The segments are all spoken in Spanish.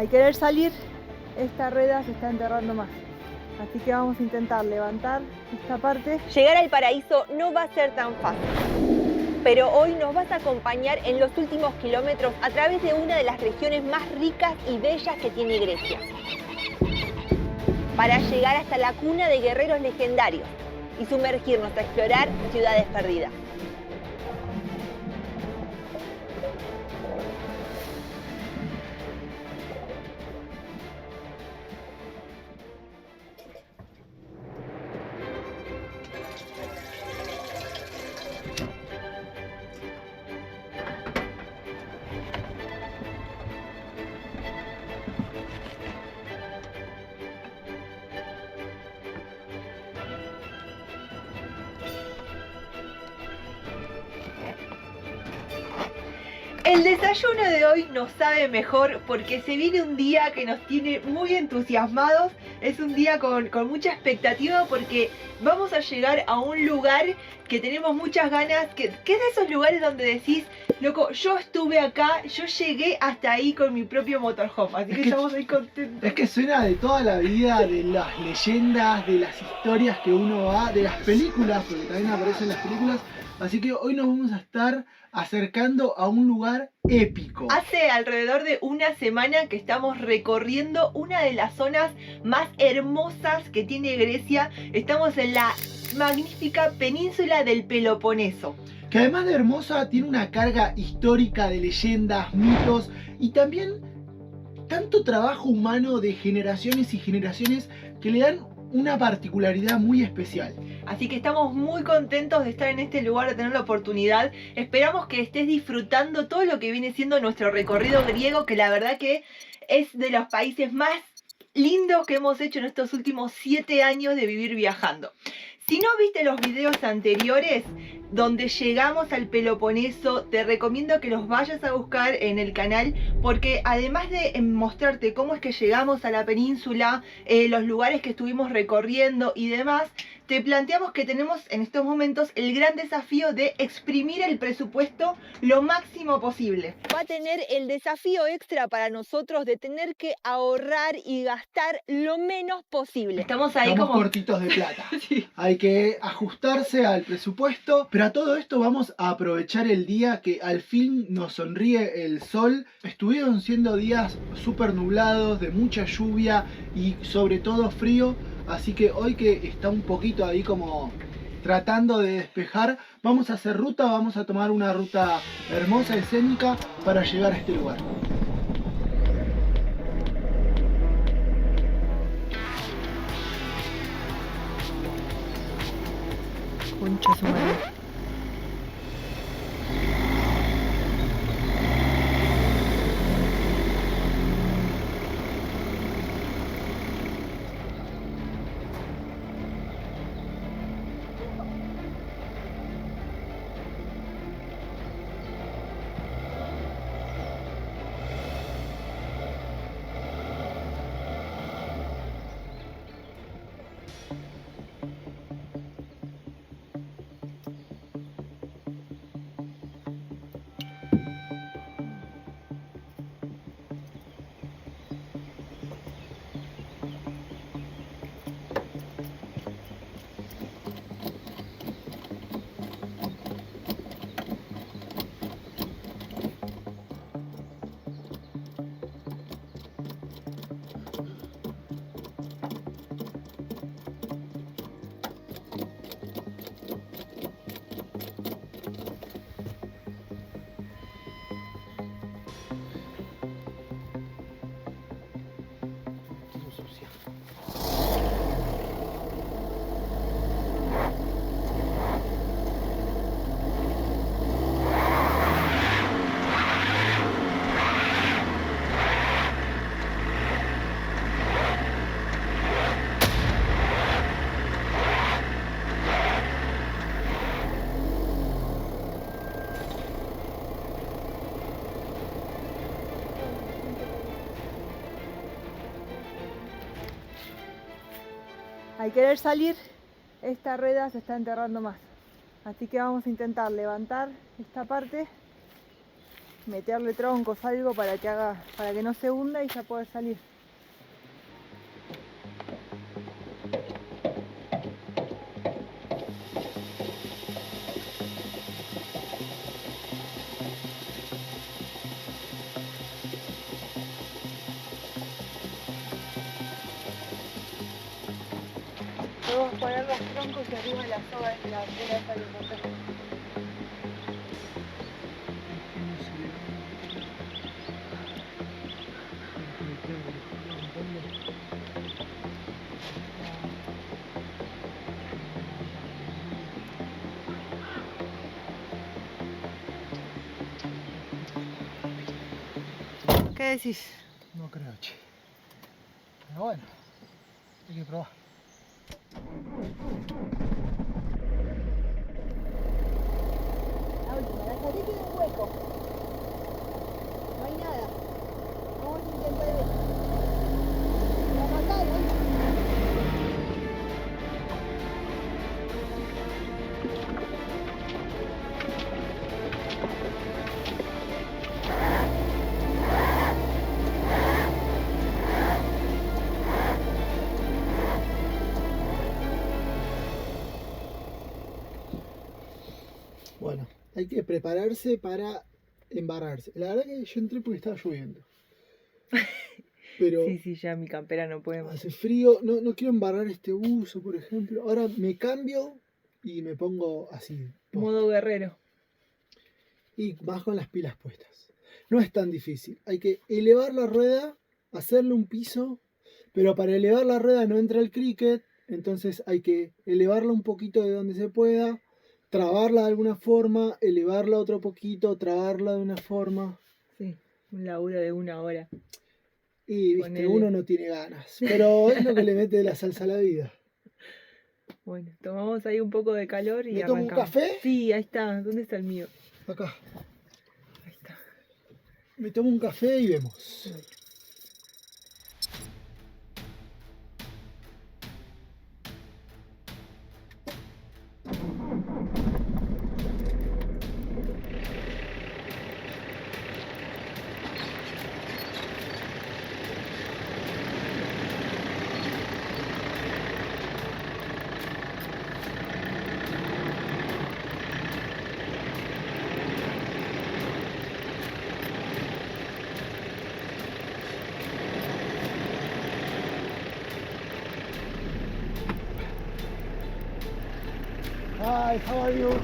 Al querer salir, esta rueda se está enterrando más. Así que vamos a intentar levantar esta parte. Llegar al paraíso no va a ser tan fácil, pero hoy nos vas a acompañar en los últimos kilómetros a través de una de las regiones más ricas y bellas que tiene Grecia, para llegar hasta la cuna de guerreros legendarios y sumergirnos a explorar ciudades perdidas. El desayuno de hoy nos sabe mejor porque se viene un día que nos tiene muy entusiasmados. Es un día con mucha expectativa porque vamos a llegar a un lugar que tenemos muchas ganas, que es de esos lugares donde decís, loco, yo estuve acá, yo llegué hasta ahí con mi propio motorhome, así que estamos muy contentos. Es que suena de toda la vida, de las leyendas, de las historias que uno va, de las películas, porque también aparecen las películas. Así que hoy nos vamos a estar acercando a un lugar épico. Hace alrededor de una semana que estamos recorriendo una de las zonas más hermosas que tiene Grecia. Estamos en la magnífica península del Peloponeso. Que además de hermosa, tiene una carga histórica de leyendas, mitos y también tanto trabajo humano de generaciones y generaciones que le dan una particularidad muy especial. Así que estamos muy contentos de estar en este lugar, de tener la oportunidad. Esperamos que estés disfrutando todo lo que viene siendo nuestro recorrido griego, que la verdad que es de los países más lindos que hemos hecho en estos últimos 7 años de vivir viajando. Si no viste los videos anteriores donde llegamos al Peloponeso, te recomiendo que los vayas a buscar en el canal, porque además de mostrarte cómo es que llegamos a la península, los lugares que estuvimos recorriendo y demás, te planteamos que tenemos en estos momentos el gran desafío de exprimir el presupuesto lo máximo posible. Va a tener el desafío extra para nosotros de tener que ahorrar y gastar lo menos posible. Estamos Estamos cortitos de plata. Sí. Hay que ajustarse al presupuesto, pero a todo esto vamos a aprovechar el día que al fin nos sonríe el sol. Estuvieron siendo días súper nublados, de mucha lluvia y sobre todo frío. Así que hoy que está un poquito ahí como tratando de despejar, vamos a hacer ruta, vamos a tomar una ruta hermosa, escénica, para llegar a este lugar. Concha su madre. Al querer salir, esta rueda se está enterrando más. Así que vamos a intentar levantar esta parte meterle troncos, algo para que no se hunda y ya pueda salir. Podemos poner los troncos y arriba de la soga de la esa de cortar. ¿Qué decís? No creo, che. Pero bueno, hay que probar. La última, la salida tiene un hueco. No hay nada. Vamos a intentar esto. La mataron. Bueno, hay que prepararse para embarrarse. La verdad que yo entré porque estaba lloviendo. Pero Sí, ya mi campera no puede más. hace frío, no quiero embarrar este buzo, por ejemplo. Ahora me cambio y me pongo así. Modo guerrero. Y más con las pilas puestas. No es tan difícil. Hay que elevar la rueda, hacerle un piso, pero para elevar la rueda no entra el cricket, entonces hay que elevarla un poquito de donde se pueda, trabarla de alguna forma, elevarla otro poquito, trabarla de una forma. Sí, un laburo de 1 hora. Y viste, Ponele. uno no tiene ganas, pero es lo que le mete la salsa a la vida. Bueno, tomamos ahí un poco de calor y ¿Me tomo un arrancamos. café? Sí, ahí está. ¿Dónde está el mío? Acá. Ahí está. Me tomo un café y vemos. Bueno. Hi, how are you?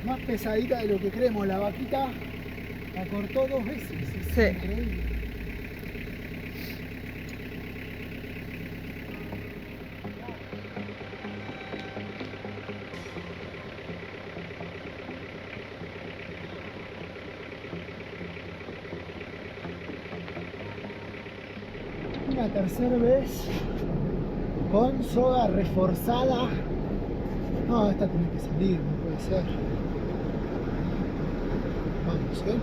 Más pesadita de lo que creemos, la vaquita la cortó 2 veces. Es Sí. increíble. Una tercera vez con soga reforzada. No, esta tiene que salir, no puede ser. Vamos, ¿eh?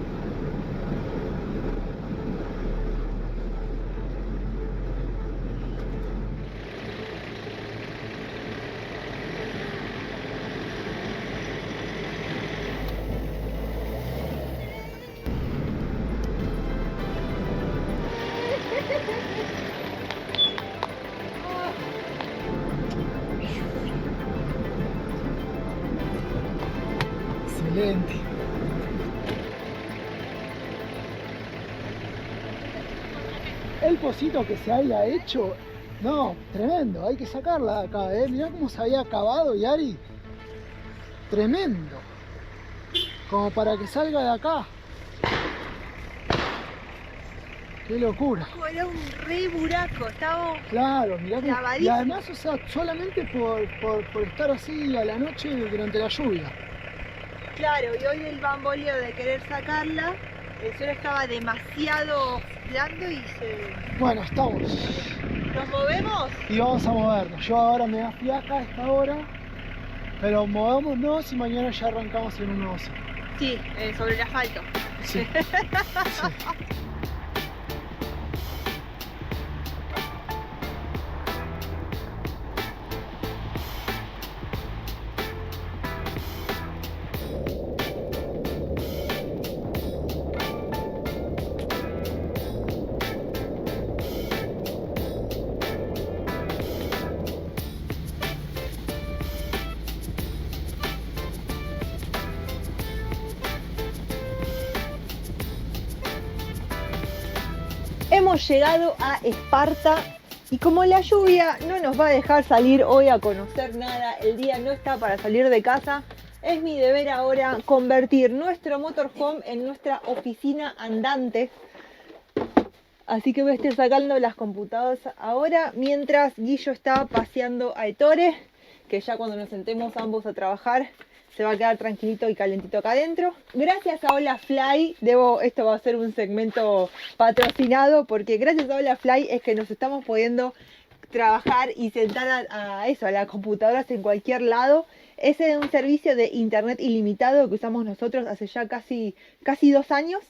Excelente. El pocito que se haya hecho, no, tremendo, hay que sacarla de acá, mirá cómo se había acabado, Yari. Tremendo. Como para que salga de acá. Qué locura. Era un re buraco, estábamos Claro, mirá que... Y clavadísimos. además, o sea, solamente por estar así a la noche durante la lluvia. Claro, y hoy el bamboleo de querer sacarla, el suelo estaba demasiado blando y se... Bueno, estamos. ¿Nos movemos? Y vamos a movernos. Yo ahora me da fiaca a esta hora, pero movámonos y mañana ya arrancamos en un nuevo sitio. Sí, sobre el asfalto. Sí. Sí. Hemos llegado a Esparta y como la lluvia no nos va a dejar salir hoy a conocer nada, el día no está para salir de casa, es mi deber ahora convertir nuestro motorhome en nuestra oficina andante. Así que voy a estar sacando las computadoras ahora mientras Guillo está paseando a Ettore, que ya cuando nos sentemos ambos a trabajar se va a quedar tranquilito y calentito acá adentro. Gracias a Hola Fly, esto va a ser un segmento patrocinado, porque gracias a Hola Fly es que nos estamos pudiendo trabajar y sentar a las computadoras en cualquier lado. Ese es un servicio de internet ilimitado que usamos nosotros hace ya casi 2 años.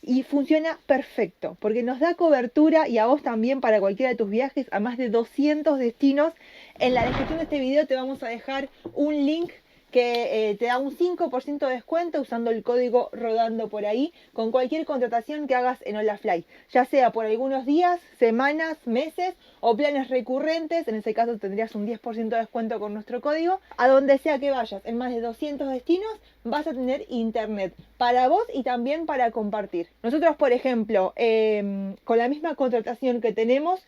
Y funciona perfecto, porque nos da cobertura y a vos también para cualquiera de tus viajes a más de 200 destinos. En la descripción de este video te vamos a dejar un link que te da un 5% de descuento usando el código rodando por ahí con cualquier contratación que hagas en Hola Fly, ya sea por algunos días, semanas, meses o planes recurrentes. En ese caso tendrías un 10% de descuento con nuestro código. A donde sea que vayas, en más de 200 destinos vas a tener internet para vos y también para compartir. Nosotros, por ejemplo, con la misma contratación que tenemos,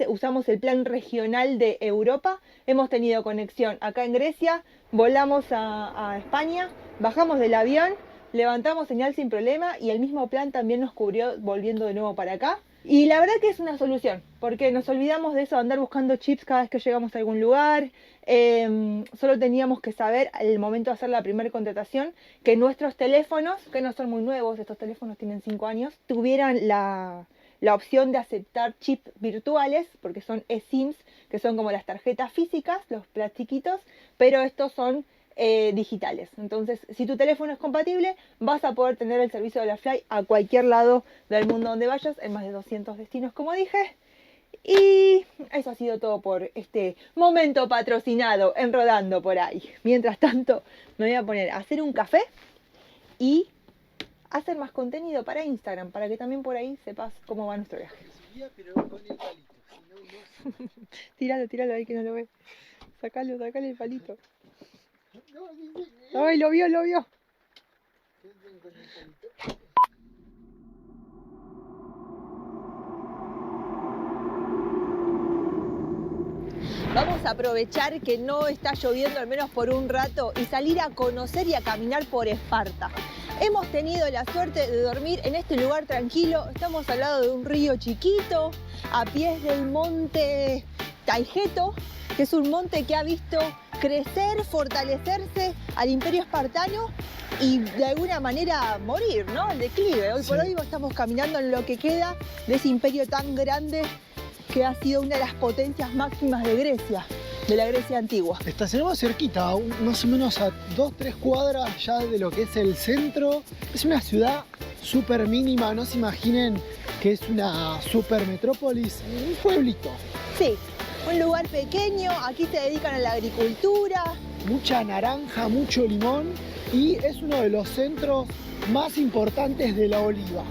usamos el plan regional de Europa, hemos tenido conexión acá en Grecia, volamos a España, bajamos del avión, levantamos señal sin problema y el mismo plan también nos cubrió volviendo de nuevo para acá. Y la verdad que es una solución, porque nos olvidamos de eso, de andar buscando chips cada vez que llegamos a algún lugar. Solo teníamos que saber al momento de hacer la primera contratación que nuestros teléfonos, que no son muy nuevos, estos teléfonos tienen 5 años, tuvieran la opción de aceptar chips virtuales, porque son eSIMs, que son como las tarjetas físicas, los plastiquitos, pero estos son digitales. Entonces, si tu teléfono es compatible, vas a poder tener el servicio de la Fly a cualquier lado del mundo donde vayas, en más de 200 destinos, como dije. Y eso ha sido todo por este momento patrocinado en Rodando por ahí. Mientras tanto, me voy a poner a hacer un café y hacer más contenido para Instagram, para que también por ahí sepas cómo va nuestro viaje. Tíralo ahí que no lo ve. Sacale el palito. Ay, lo vio. Vamos a aprovechar que no está lloviendo al menos por un rato y salir a conocer y a caminar por Esparta. Hemos tenido la suerte de dormir en este lugar tranquilo. Estamos al lado de un río chiquito, a pies del monte Taygeto, que es un monte que ha visto crecer, fortalecerse al imperio espartano y de alguna manera morir, ¿no? El declive. Hoy por hoy estamos caminando en lo que queda de ese imperio tan grande que ha sido una de las potencias máximas de Grecia, de la Grecia antigua. Estacionamos cerquita, más o menos a 2-3 cuadras ya de lo que es el centro. Es una ciudad súper mínima, no se imaginen que es una super metrópolis, un pueblito. Sí, un lugar pequeño, aquí se dedican a la agricultura. Mucha naranja, mucho limón y es uno de los centros más importantes de la oliva.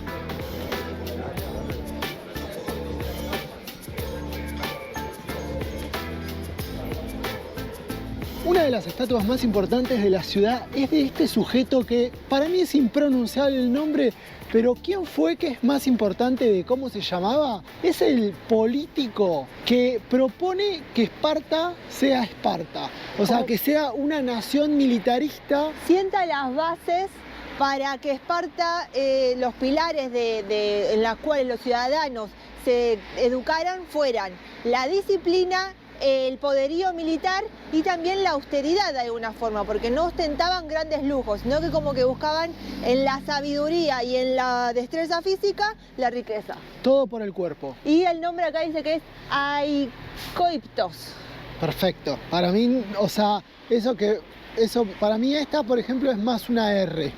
Una de las estatuas más importantes de la ciudad es de este sujeto que para mí es impronunciable el nombre, pero ¿quién fue que es más importante de cómo se llamaba? Es el político que propone que Esparta sea Esparta, o sea, que sea una nación militarista. Sienta las bases para que Esparta, los pilares en los cuales los ciudadanos se educaran fueran la disciplina, el poderío militar y también la austeridad de alguna forma, porque no ostentaban grandes lujos, sino que como que buscaban en la sabiduría y en la destreza física la riqueza. Todo por el cuerpo. Y el nombre acá dice que es Aicoiptos. Perfecto. Para mí, o sea, eso para mí esta, por ejemplo, es más una R.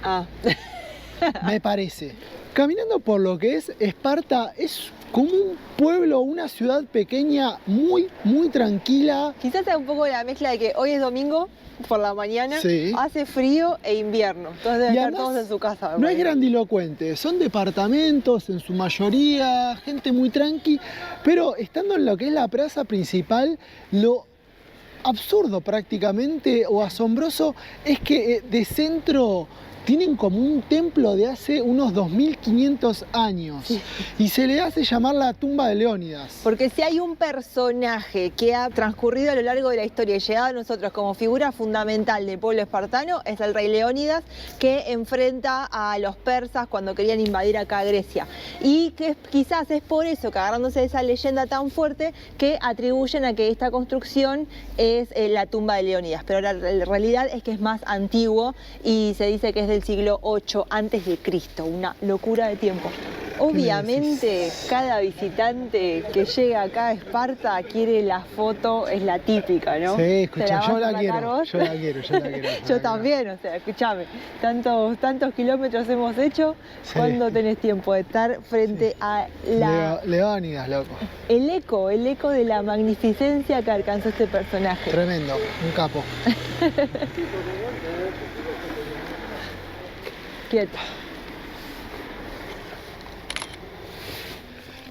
Ah. Me parece. Caminando por lo que es Esparta, es como un pueblo, una ciudad pequeña, muy, muy tranquila. Quizás sea un poco la mezcla de que hoy es domingo por la mañana, sí, hace frío e invierno. Entonces deben estar todos en su casa. No es grandilocuente, son departamentos en su mayoría, gente muy tranqui, pero estando en lo que es la plaza principal, lo absurdo prácticamente o asombroso es que de centro tienen como un templo de hace unos 2500 años, sí, y se le hace llamar la tumba de Leónidas. Porque si hay un personaje que ha transcurrido a lo largo de la historia y llegado a nosotros como figura fundamental del pueblo espartano, es el rey Leónidas, que enfrenta a los persas cuando querían invadir acá Grecia. Y que quizás es por eso, que agarrándose de esa leyenda tan fuerte, que atribuyen a que esta construcción es la tumba de Leónidas. Pero la realidad es que es más antiguo y se dice que es del siglo 8 antes de Cristo, una locura de tiempo. Obviamente, cada visitante que llega acá a Esparta quiere la foto, es la típica, ¿no? Sí, escucha, yo la quiero. Yo también, o sea, escúchame, tantos kilómetros hemos hecho, sí. ¿Cuándo tenés tiempo de estar frente sí. a la... Leónidas, loco. El eco de la magnificencia que alcanzó este personaje. Tremendo, un capo. Quieto.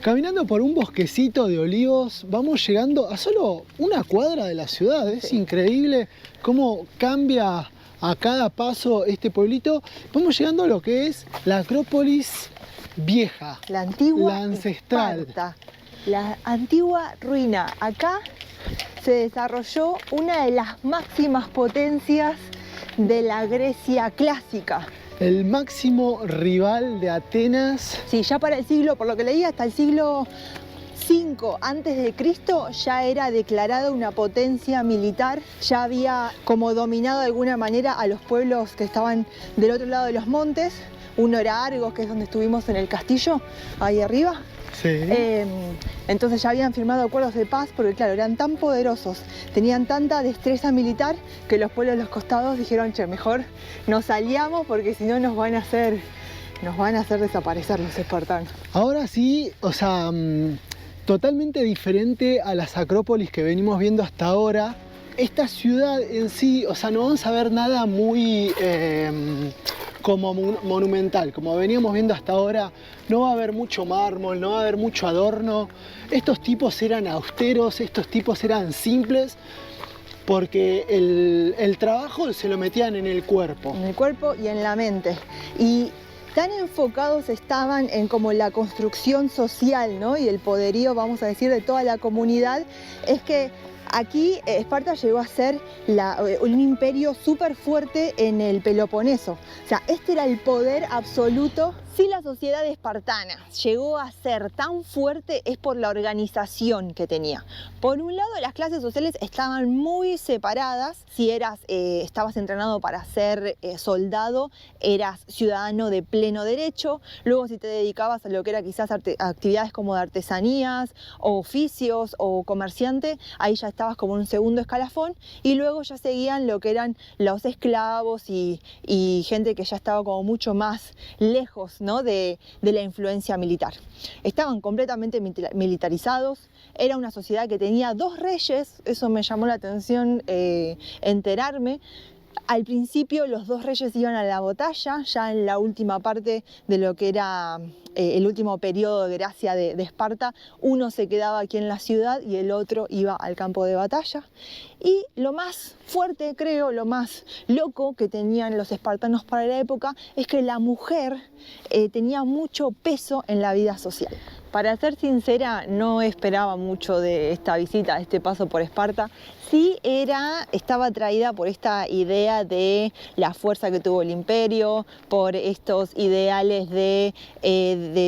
Caminando por un bosquecito de olivos, vamos llegando a solo una cuadra de la ciudad. Es sí. Increíble cómo cambia a cada paso este pueblito. Vamos llegando a lo que es la Acrópolis vieja, la antigua, la ancestral. Esparta, la antigua ruina. Acá se desarrolló una de las máximas potencias de la Grecia clásica. El máximo rival de Atenas. Sí, ya para el siglo, por lo que leí, hasta el siglo V antes de Cristo ya era declarada una potencia militar, ya había como dominado de alguna manera a los pueblos que estaban del otro lado de los montes. Uno era Argos, que es donde estuvimos en el castillo, ahí arriba. Sí. Entonces ya habían firmado acuerdos de paz porque claro, eran tan poderosos, tenían tanta destreza militar que los pueblos de los costados dijeron, che, mejor nos aliamos porque si no nos van a hacer desaparecer los espartanos. Ahora sí, o sea, totalmente diferente a las acrópolis que venimos viendo hasta ahora. Esta ciudad en sí, o sea, no vamos a ver nada muy como monumental, como veníamos viendo hasta ahora. No va a haber mucho mármol, no va a haber mucho adorno. Estos tipos eran austeros, estos tipos eran simples, porque el trabajo se lo metían en el cuerpo. En el cuerpo y en la mente. Y tan enfocados estaban en como la construcción social, ¿no? Y el poderío, vamos a decir, de toda la comunidad, es que aquí Esparta llegó a ser un imperio súper fuerte en el Peloponeso. O sea, este era el poder absoluto. Si la sociedad espartana llegó a ser tan fuerte es por la organización que tenía. Por un lado, las clases sociales estaban muy separadas. Si estabas entrenado para ser soldado, eras ciudadano de pleno derecho. Luego, si te dedicabas a lo que era quizás actividades como de artesanías, o oficios, o comerciante, ahí ya estabas como en un segundo escalafón. Y luego ya seguían lo que eran los esclavos y gente que ya estaba como mucho más lejos, ¿no? de la influencia militar. Estaban completamente militarizados, era una sociedad que tenía 2 reyes, eso me llamó la atención enterarme. Al principio los dos reyes iban a la batalla, ya en la última parte de lo que era el último periodo de gracia de Esparta, uno se quedaba aquí en la ciudad y el otro iba al campo de batalla. Y lo más fuerte, creo, lo más loco que tenían los espartanos para la época es que la mujer tenía mucho peso en la vida social. Para ser sincera, no esperaba mucho de esta visita, de este paso por Esparta. Sí estaba atraída por esta idea de la fuerza que tuvo el imperio, por estos ideales de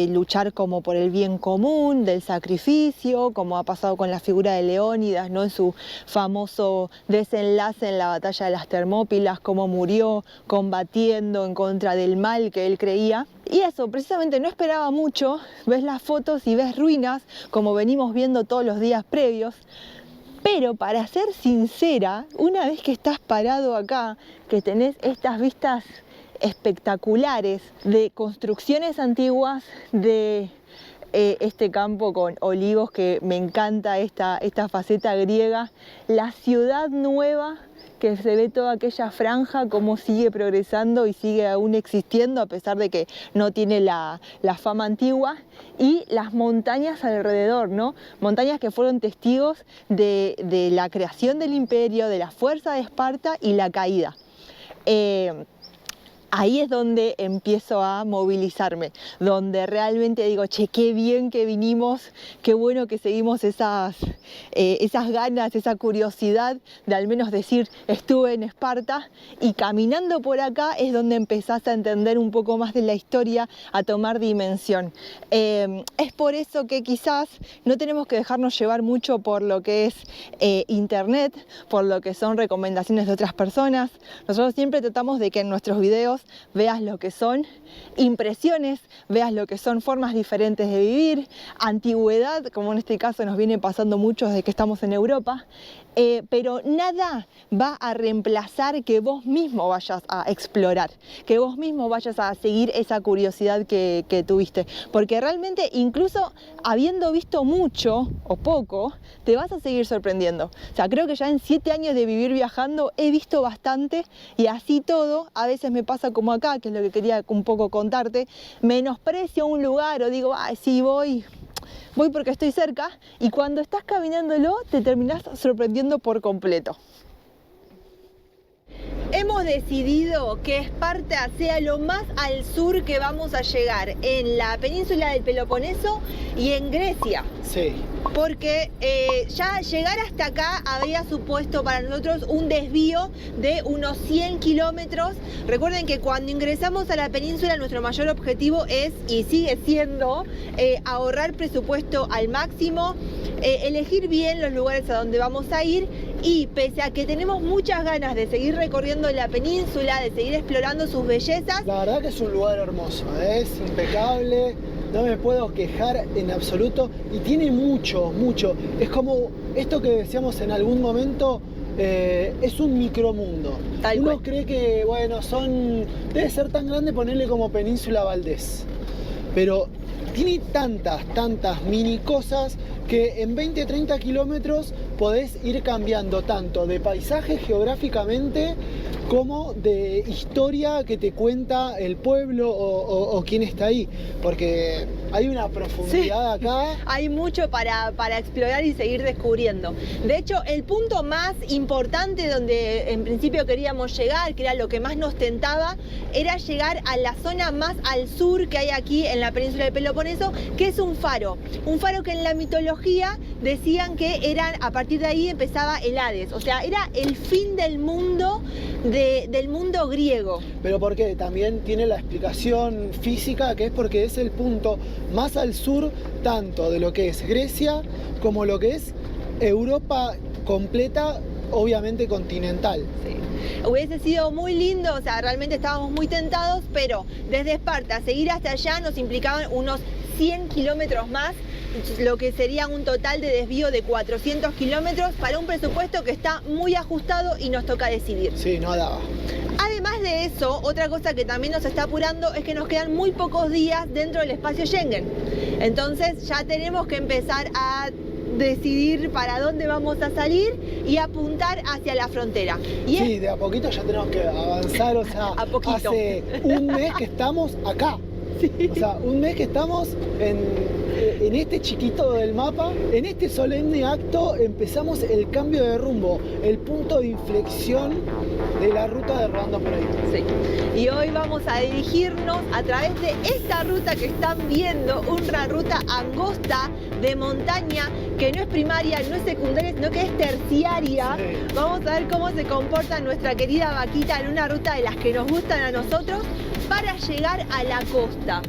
luchar como por el bien común, del sacrificio, como ha pasado con la figura de Leónidas, ¿no? En su famoso desenlace en la batalla de las Termópilas, cómo murió combatiendo en contra del mal que él creía. Y eso, precisamente no esperaba mucho, ves las fotos y ves ruinas, como venimos viendo todos los días previos. Pero para ser sincera, una vez que estás parado acá, que tenés estas vistas espectaculares de construcciones antiguas, de este campo con olivos, que me encanta esta faceta griega, la ciudad nueva, que se ve toda aquella franja, cómo sigue progresando y sigue aún existiendo a pesar de que no tiene la fama antigua, y las montañas alrededor, ¿no? Montañas que fueron testigos de la creación del imperio, de la fuerza de Esparta y la caída. Ahí es donde empiezo a movilizarme, donde realmente digo, che, qué bien que vinimos, qué bueno que seguimos esas ganas, esa curiosidad de al menos decir, estuve en Esparta, y caminando por acá es donde empezás a entender un poco más de la historia, a tomar dimensión. Es por eso que quizás no tenemos que dejarnos llevar mucho por lo que es internet, por lo que son recomendaciones de otras personas. Nosotros siempre tratamos de que en nuestros videos veas lo que son impresiones, veas lo que son formas diferentes de vivir, antigüedad, como en este caso nos viene pasando mucho desde que estamos en Europa, pero nada va a reemplazar que vos mismo vayas a explorar, que vos mismo vayas a seguir esa curiosidad que tuviste, porque realmente incluso habiendo visto mucho o poco, te vas a seguir sorprendiendo. O sea, creo que ya en 7 años de vivir viajando he visto bastante, y así todo, a veces me pasa como acá, que es lo que quería un poco contarte, menosprecio un lugar o digo, ay, sí, voy porque estoy cerca, y cuando estás caminándolo te terminás sorprendiendo por completo. Hemos decidido que Esparta sea lo más al sur que vamos a llegar, en la península del Peloponeso y en Grecia. Sí. Porque ya llegar hasta acá había supuesto para nosotros un desvío de unos 100 kilómetros. Recuerden que cuando ingresamos a la península nuestro mayor objetivo es, y sigue siendo, ahorrar presupuesto al máximo, elegir bien los lugares a donde vamos a ir, y pese a que tenemos muchas ganas de seguir recorriendo la península, de seguir explorando sus bellezas. La verdad que es un lugar hermoso, es impecable. No me puedo quejar en absoluto, y tiene mucho. Es como esto que decíamos en algún momento, es un micromundo. Uno cree que, bueno, debe ser tan grande ponerle como Península Valdés, pero tiene tantas mini cosas que en 20-30 kilómetros podés ir cambiando tanto de paisaje geográficamente como de historia que te cuenta el pueblo o quién está ahí, porque hay una profundidad acá. Hay mucho para explorar y seguir descubriendo. De hecho, el punto más importante donde en principio queríamos llegar, que era lo que más nos tentaba, era llegar a la zona más al sur que hay aquí en la península del Peloponeso, que es un faro que en la mitología decían que a partir de ahí empezaba el Hades, o sea, era el fin del mundo, del mundo griego. Pero porque también tiene la explicación física, que es porque es el punto más al sur tanto de lo que es Grecia como lo que es Europa completa, obviamente continental. Sí. Hubiese sido muy lindo, o sea, realmente estábamos muy tentados, pero desde Esparta seguir hasta allá nos implicaban unos 100 kilómetros más, lo que sería un total de desvío de 400 kilómetros para un presupuesto que está muy ajustado y nos toca decidir. Sí, no daba. Además de eso, otra cosa que también nos está apurando es que nos quedan muy pocos días dentro del espacio Schengen. Entonces ya tenemos que empezar a decidir para dónde vamos a salir y apuntar hacia la frontera. Y sí, de a poquito ya tenemos que avanzar, o sea, A poquito. hace un mes que estamos acá. Sí. O sea, un mes que estamos en este chiquito del mapa. En este solemne acto empezamos el cambio de rumbo, el punto de inflexión de la ruta de Rodando por ahí. Sí. Y hoy vamos a dirigirnos a través de esta ruta que están viendo, una ruta angosta de montaña que no es primaria, no es secundaria, sino que es terciaria. Sí. Vamos a ver cómo se comporta nuestra querida vaquita en una ruta de las que nos gustan a nosotros para llegar a la costa.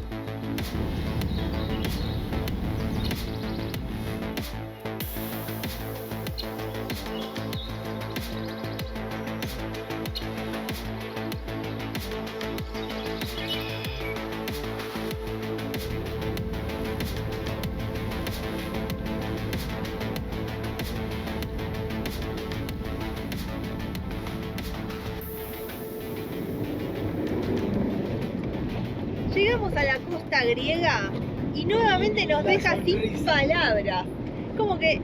Llegamos a la costa griega y nuevamente nos deja sin palabras. Como que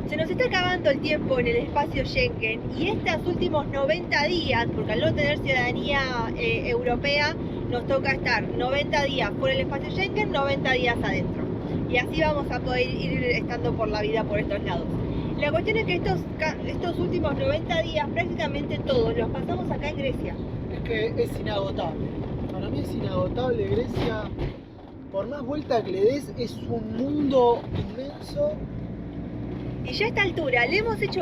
se nos está acabando el tiempo en el espacio Schengen y estos últimos 90 días, porque al no tener ciudadanía europea, nos toca estar 90 días fuera del espacio Schengen, 90 días adentro. Y así vamos a poder ir estando por la vida por estos lados. La cuestión es que estos últimos 90 días prácticamente todos los pasamos acá en Grecia. Es que es inagotable. Para mí es inagotable Grecia. Por más vuelta que le des, es un mundo inmenso. Y ya a esta altura le hemos hecho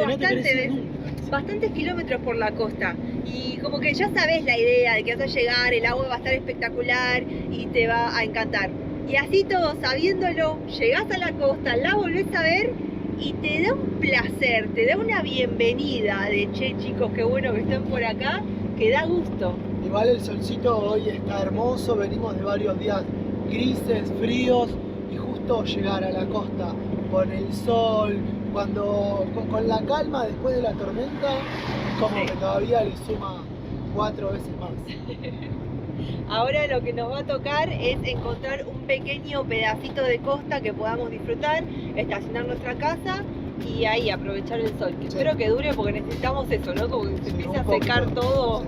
bastantes kilómetros por la costa. Y como que ya sabes la idea de que vas a llegar, el agua va a estar espectacular y te va a encantar. Y así todo, sabiéndolo, llegás a la costa, la volvés a ver y te da un placer, te da una bienvenida de che chicos, qué bueno que estén por acá, que da gusto. Igual el solcito hoy está hermoso, venimos de varios días grises, fríos, y justo llegar a la costa con el sol, con la calma después de la tormenta, como que todavía le suma 4 veces más. Ahora lo que nos va a tocar es encontrar un pequeño pedacito de costa que podamos disfrutar, estacionar nuestra casa y ahí aprovechar el sol. Que espero que dure porque necesitamos eso, ¿no? Como que se empiece a secar todo. Sí.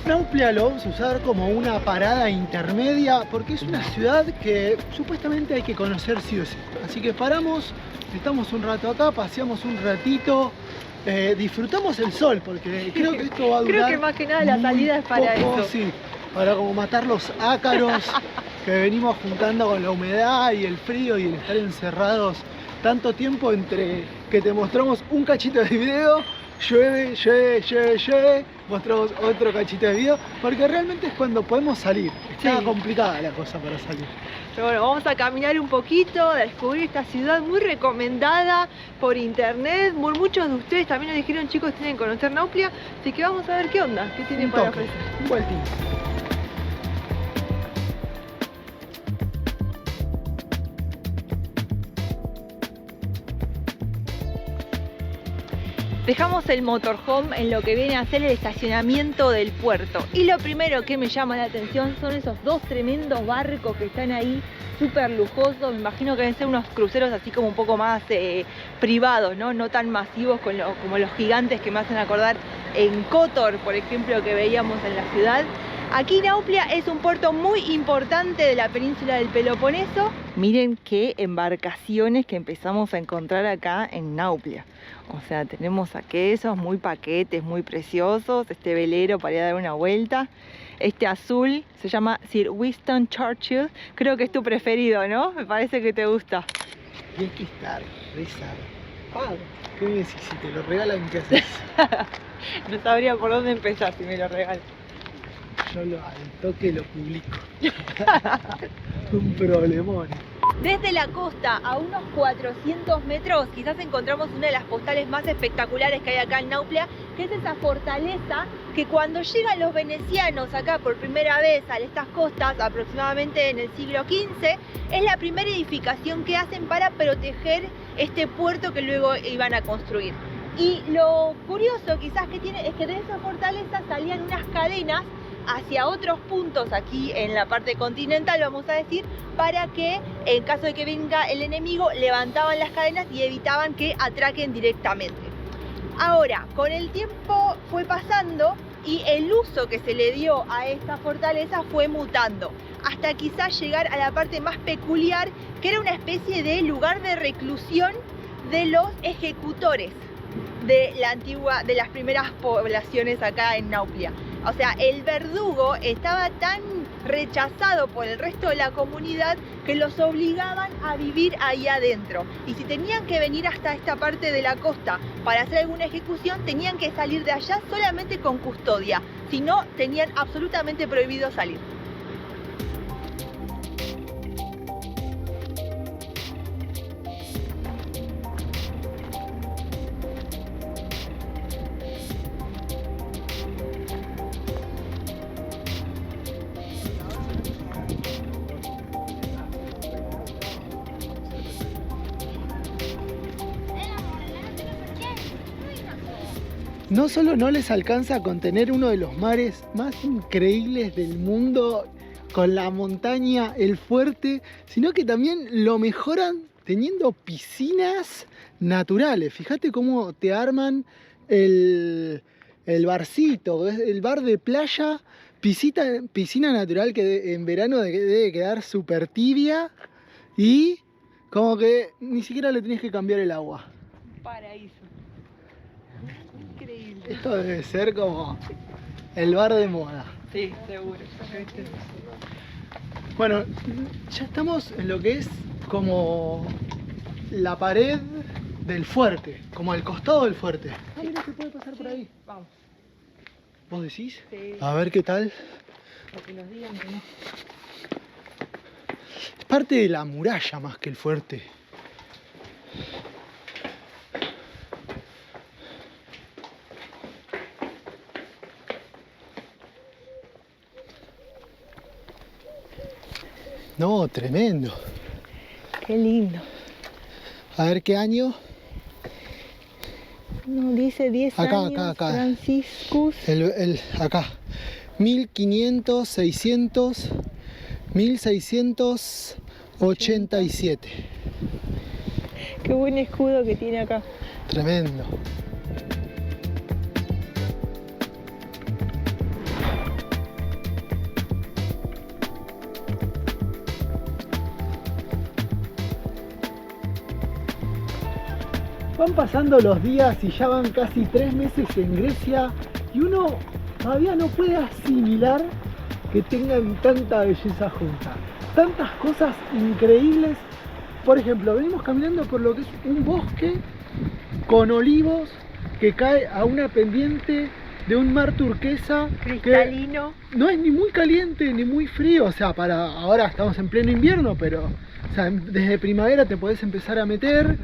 Nauplia lo vamos a usar como una parada intermedia porque es una ciudad que supuestamente hay que conocer sí o sí. Así que paramos, estamos un rato acá, paseamos un ratito, disfrutamos el sol porque creo que esto va a durar. Creo que más que nada la salida es para poco, eso. Sí, para como matar los ácaros que venimos juntando con la humedad y el frío y el estar encerrados tanto tiempo entre que te mostramos un cachito de video, llueve, mostramos otro cachito de video, porque realmente es cuando podemos salir. Está complicada la cosa para salir. Pero bueno, vamos a caminar un poquito, a descubrir esta ciudad muy recomendada por internet. Muchos de ustedes también nos dijeron, chicos, tienen que conocer Nauplia, así que vamos a ver qué onda, qué tienen para ofrecer. Un vueltín. Dejamos el motorhome en lo que viene a ser el estacionamiento del puerto. Y lo primero que me llama la atención son esos dos tremendos barcos que están ahí, súper lujosos. Me imagino que deben ser unos cruceros así como un poco más privados, ¿no? No tan masivos como los gigantes que me hacen acordar en Kotor, por ejemplo, que veíamos en la ciudad. Aquí Nauplia es un puerto muy importante de la península del Peloponeso. Miren qué embarcaciones que empezamos a encontrar acá en Nauplia. O sea, tenemos aquellos muy paquetes, muy preciosos. Este velero para ir a dar una vuelta. Este azul se llama Sir Winston Churchill. Creo que es tu preferido, ¿no? Me parece que te gusta. Y hay que estar zarpado. ¿Qué me decís? Si te lo regalan, ¿qué haces? No sabría por dónde empezar si me lo regalan. al toque lo publico. Un problemón. Desde la costa a unos 400 metros quizás encontramos una de las postales más espectaculares que hay acá en Nauplia, que es esa fortaleza que cuando llegan los venecianos acá por primera vez a estas costas, aproximadamente en el siglo XV, es la primera edificación que hacen para proteger este puerto que luego iban a construir. Y lo curioso quizás que tiene es que de esa fortaleza salían unas cadenas hacia otros puntos aquí en la parte continental, vamos a decir, para que en caso de que venga el enemigo levantaban las cadenas y evitaban que atraquen directamente. Ahora, con el tiempo fue pasando y el uso que se le dio a esta fortaleza fue mutando, hasta quizás llegar a la parte más peculiar, que era una especie de lugar de reclusión de los ejecutores de las primeras poblaciones acá en Nauplia. O sea, el verdugo estaba tan rechazado por el resto de la comunidad que los obligaban a vivir ahí adentro. Y si tenían que venir hasta esta parte de la costa para hacer alguna ejecución, tenían que salir de allá solamente con custodia. Si no, tenían absolutamente prohibido salir. No solo no les alcanza a contener uno de los mares más increíbles del mundo, con la montaña, el fuerte, sino que también lo mejoran teniendo piscinas naturales. Fíjate cómo te arman el barcito, el bar de playa, piscina natural que en verano debe quedar súper tibia y como que ni siquiera le tenés que cambiar el agua. Paraíso. Increíble. Esto debe ser como el bar de moda. Sí, seguro. Bueno, ya estamos en lo que es como la pared del fuerte, como el costado del fuerte. Ah, mira, se puede pasar por ahí. Vamos. ¿Vos decís? Sí. A ver qué tal. Porque nos digan que no. Es parte de la muralla más que el fuerte. No, tremendo. Qué lindo. A ver qué año. No, dice 10 Acá, años. acá. Franciscus. Acá. 1500, 600, 1687. Qué buen escudo que tiene acá. Tremendo. Van pasando los días y ya van casi 3 meses en Grecia y uno todavía no puede asimilar que tengan tanta belleza junta. Tantas cosas increíbles. Por ejemplo, venimos caminando por lo que es un bosque con olivos que cae a una pendiente de un mar turquesa Cristalino. que no es ni muy caliente ni muy frío. O sea, para ahora estamos en pleno invierno, pero o sea, desde primavera te podés empezar a meter.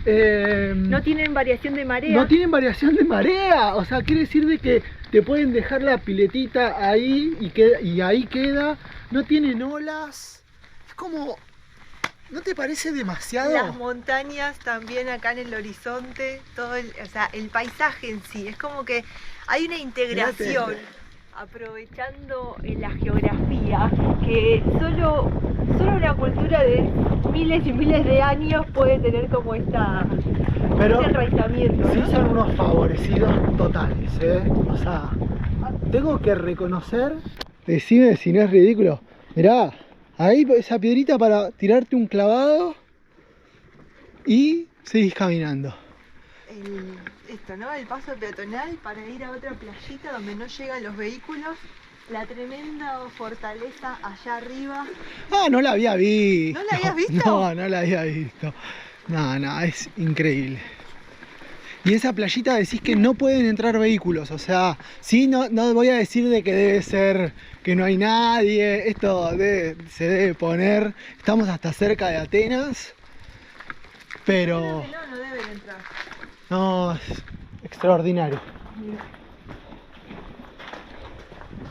No tienen variación de marea. No tienen variación de marea, o sea, quiere decir de que te pueden dejar la piletita ahí y ahí queda. No tienen olas. Es como, ¿no te parece demasiado? Las montañas también acá en el horizonte, todo o sea, el paisaje en sí, es como que hay una integración, aprovechando la geografía, que solo una cultura de miles y miles de años puede tener como este enraizamiento, sí, ¿no? son unos favorecidos totales, ¿eh? O sea, tengo que reconocer, decime si no es ridículo, mirá, ahí esa piedrita para tirarte un clavado y seguís caminando. Esto, ¿no? El paso peatonal para ir a otra playita donde no llegan los vehículos. La tremenda fortaleza allá arriba. Ah, no la había visto. ¿No la habías visto? No, no la había visto. No, es increíble. Y esa playita decís que no pueden entrar vehículos, o sea, sí, no voy a decir de que debe ser que no hay nadie, esto se debe poner, estamos hasta cerca de Atenas, pero Creo que no deben entrar. no, es extraordinario.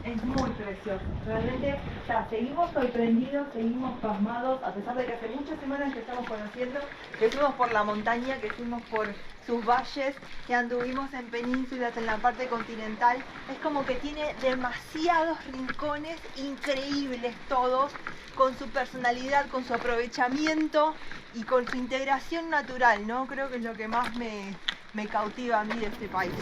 Es muy precioso, realmente seguimos sorprendidos, seguimos pasmados, a pesar de que hace muchas semanas que estamos conociendo, que fuimos por la montaña, que fuimos por sus valles, que anduvimos en penínsulas, en la parte continental. Es como que tiene demasiados rincones increíbles todos, con su personalidad, con su aprovechamiento y con su integración natural, ¿no? Creo que es lo que más me cautiva a mí de este país.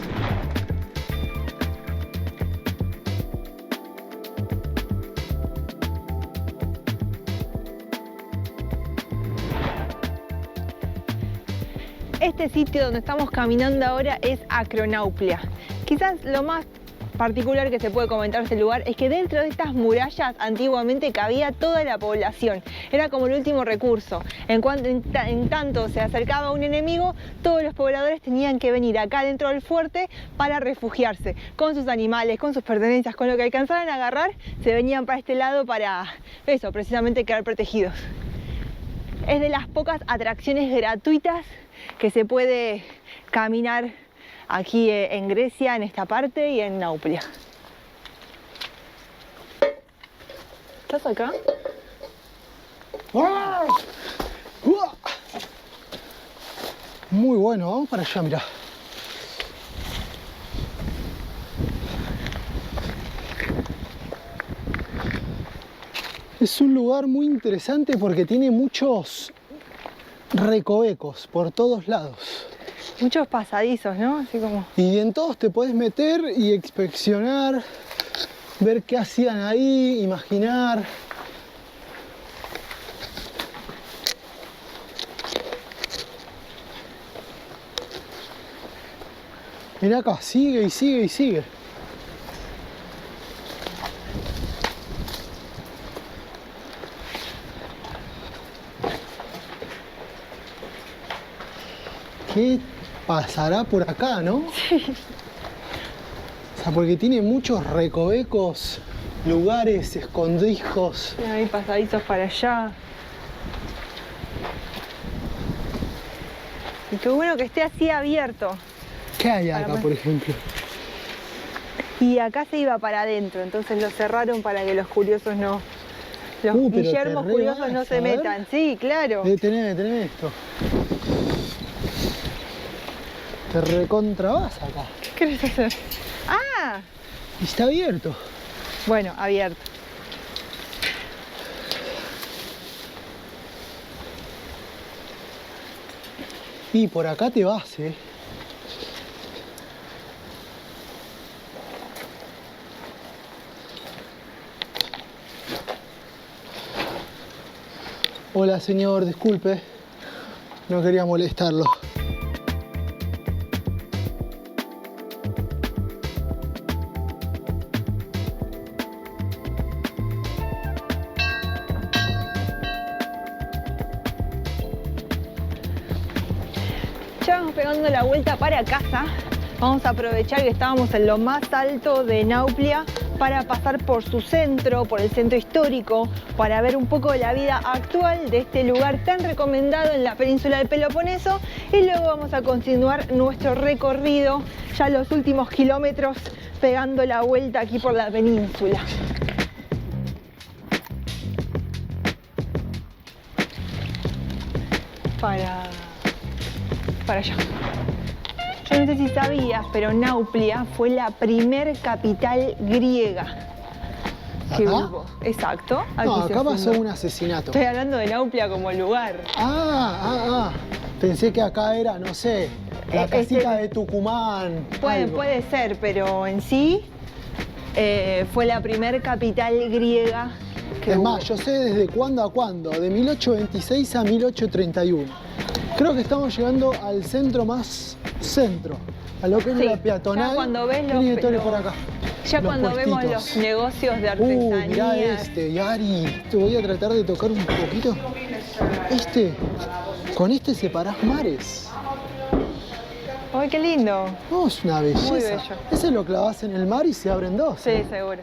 Este sitio donde estamos caminando ahora es Acronauplia. Quizás lo más particular que se puede comentar de este lugar es que dentro de estas murallas antiguamente cabía toda la población. Era como el último recurso. En tanto se acercaba un enemigo, todos los pobladores tenían que venir acá dentro del fuerte para refugiarse. Con sus animales, con sus pertenencias, con lo que alcanzaran a agarrar, se venían para este lado para eso, precisamente quedar protegidos. Es de las pocas atracciones gratuitas que se puede caminar aquí en Grecia, en esta parte y en Nauplia. ¿Estás acá? Muy bueno, vamos para allá, mirá. Es un lugar muy interesante porque tiene muchos recovecos por todos lados. Muchos pasadizos, ¿no? Así como... Y en todos te podés meter y inspeccionar, ver qué hacían ahí, imaginar. Mirá acá, sigue y sigue y sigue. ¿Qué pasará por acá, no? Sí. O sea, porque tiene muchos recovecos, lugares, escondrijos. Hay pasadizos para allá. Y qué bueno que esté así abierto. ¿Qué hay acá, por ejemplo? Y acá se iba para adentro, entonces lo cerraron para que los curiosos no... Los pero Guillermos te curiosos no rebasa, se a ver. metan. Sí, claro. Teneme esto. Te recontrabas acá. ¿Qué querés hacer? ¡Ah! Y está abierto. Bueno, abierto. Y por acá te vas, ¿eh? Hola, señor, disculpe. No quería molestarlo. Ya vamos pegando la vuelta para casa. Vamos a aprovechar que estábamos en lo más alto de Nauplia para pasar por su centro, por el centro histórico, para ver un poco de la vida actual de este lugar tan recomendado en la península del Peloponeso, y luego vamos a continuar nuestro recorrido, ya los últimos kilómetros, pegando la vuelta aquí por la península. Para allá. Yo no sé si sabías, pero Nauplia fue la primer capital griega que ¿Acá? hubo. Exacto. Aquí No, se acá pasó fundó. un asesinato. Estoy hablando de Nauplia como lugar. Pensé que acá era, no sé, la casita de Tucumán. algo. Puede ser, pero en sí fue la primer capital griega que Es hubo. más, yo sé desde cuándo a cuándo, de 1826 a 1831. Creo que estamos llegando al centro más centro, a lo que es Sí, la peatonal. ya cuando ves los- Vení, Tore, los- por acá. Ya Los cuando vemos puestitos. los negocios de artesanía. Mirá este, Yari. Te voy a tratar de tocar un poquito. Con este separás mares. ¡Ay, qué lindo! No, es una belleza. Muy bello. Ese lo clavas en el mar y se abren dos. Sí, seguro.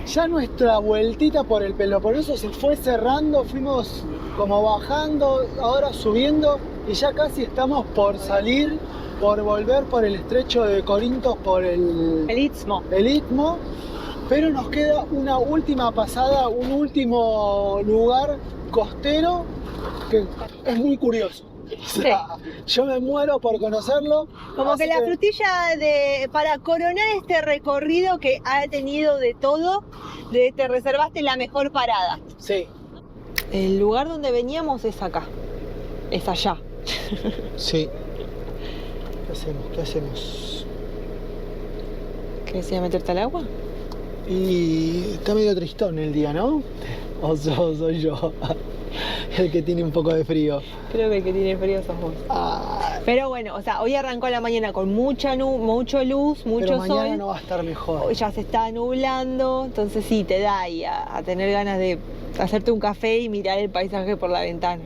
Ya nuestra vueltita por el Peloponeso se fue cerrando, fuimos como bajando, ahora subiendo y ya casi estamos por salir, por volver por el estrecho de Corinto, por el Istmo. Istmo, pero nos queda una última pasada, un último lugar costero que es muy curioso. O sea, yo me muero por conocerlo. Como que la frutilla para coronar este recorrido que ha tenido de todo, te reservaste la mejor parada. Sí. El lugar donde veníamos es acá, es allá. Sí. ¿Qué hacemos? ¿Qué hacemos? ¿Querés ir a meterte al agua? Y está medio tristón el día, ¿no? O soy yo el que tiene un poco de frío. Creo que el que tiene frío sos vos. Ah, Pero bueno, o sea, hoy arrancó la mañana con mucha mucho luz, mucho pero mañana sol. no va a estar mejor. Hoy ya se está nublando, entonces sí, te da ahí a tener ganas de hacerte un café y mirar el paisaje por la ventana.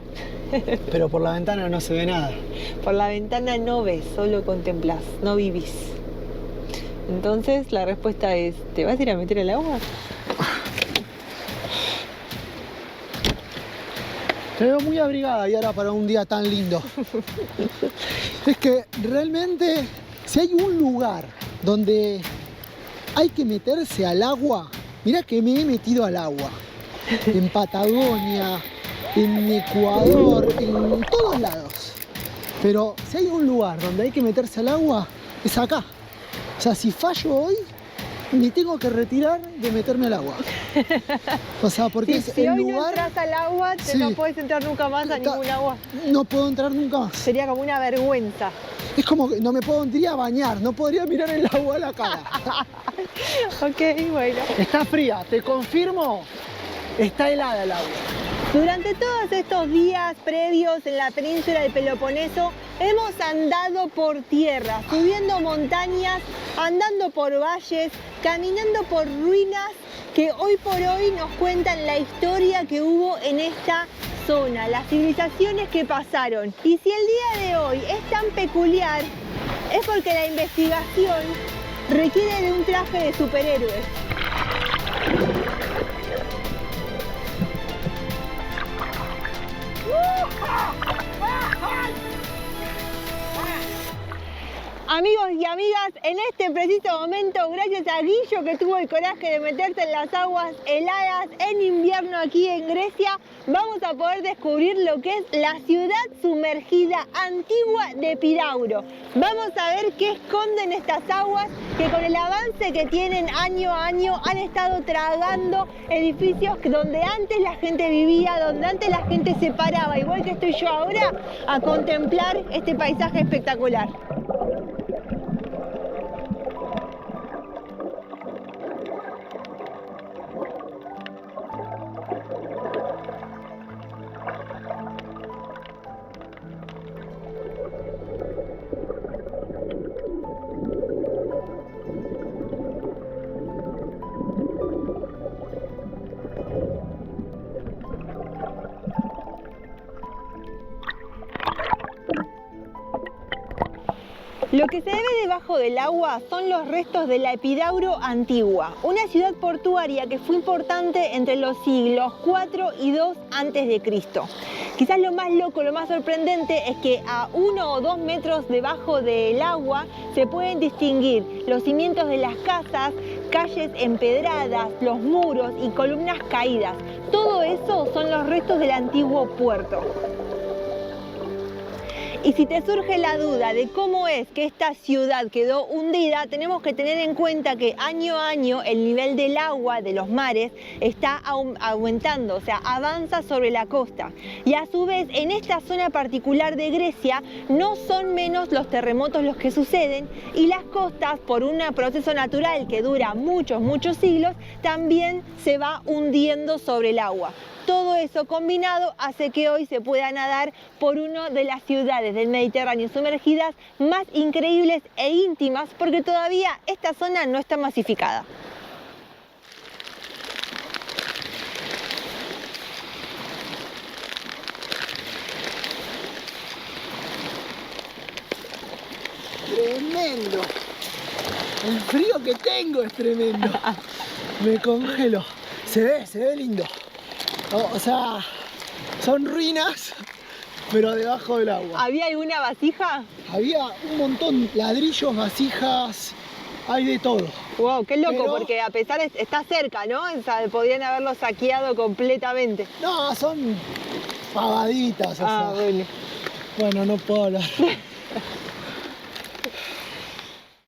Pero por la ventana no se ve nada. Por la ventana no ves, solo contemplás, no vivís. Entonces la respuesta es, ¿te vas a ir a meter al agua? Te veo muy abrigada y ahora para un día tan lindo. Es que realmente, si hay un lugar donde hay que meterse al agua, mirá que me he metido al agua. En Patagonia, en Ecuador, en todos lados. Pero si hay un lugar donde hay que meterse al agua, es acá. O sea, si fallo hoy, me tengo que retirar de meterme al agua. O sea, porque es si el hoy lugar... no entras al agua, Sí. no puedes entrar nunca más a ningún agua. No puedo entrar nunca más. Sería como una vergüenza. Es como que no me podría bañar, no podría mirar el agua a la cara. Ok, bueno. Está fría, te confirmo, está helada el agua. Durante todos estos días previos en la península del Peloponeso hemos andado por tierra, subiendo montañas, andando por valles, caminando por ruinas que hoy por hoy nos cuentan la historia que hubo en esta zona, las civilizaciones que pasaron. Y si el día de hoy es tan peculiar, es porque la investigación requiere de un traje de superhéroes. Amigos y amigas, en este preciso momento, gracias a Guillo que tuvo el coraje de meterse en las aguas heladas en invierno aquí en Grecia, vamos a poder descubrir lo que es la ciudad sumergida antigua de Epidauro. Vamos a ver qué esconden estas aguas que con el avance que tienen año a año han estado tragando edificios donde antes la gente vivía, donde antes la gente se paraba, igual que estoy yo ahora, a contemplar este paisaje espectacular. Lo que se ve debajo del agua son los restos de la Epidauro antigua, una ciudad portuaria que fue importante entre los siglos IV y II a.C. Quizás lo más loco, lo más sorprendente es que a 1 o 2 metros debajo del agua se pueden distinguir los cimientos de las casas, calles empedradas, los muros y columnas caídas. Todo eso son los restos del antiguo puerto. Y si te surge la duda de cómo es que esta ciudad quedó hundida, tenemos que tener en cuenta que año a año el nivel del agua de los mares está aumentando, o sea, avanza sobre la costa. Y a su vez, en esta zona particular de Grecia, no son menos los terremotos los que suceden y las costas, por un proceso natural que dura muchos siglos, también se va hundiendo sobre el agua. Todo eso combinado hace que hoy se pueda nadar por una de las ciudades del Mediterráneo sumergidas más increíbles e íntimas, porque todavía esta zona no está masificada. tremendo. El frío que tengo es tremendo. Me congelo. Se ve lindo. O sea, son ruinas, pero debajo del agua. ¿Había alguna vasija? Había un montón, ladrillos, vasijas, hay de todo. Wow, qué loco, Pero- porque a pesar de está cerca, ¿no? O sea, podrían haberlo saqueado completamente. No, son pavaditas, o sea. Bueno. Bueno, no puedo hablar.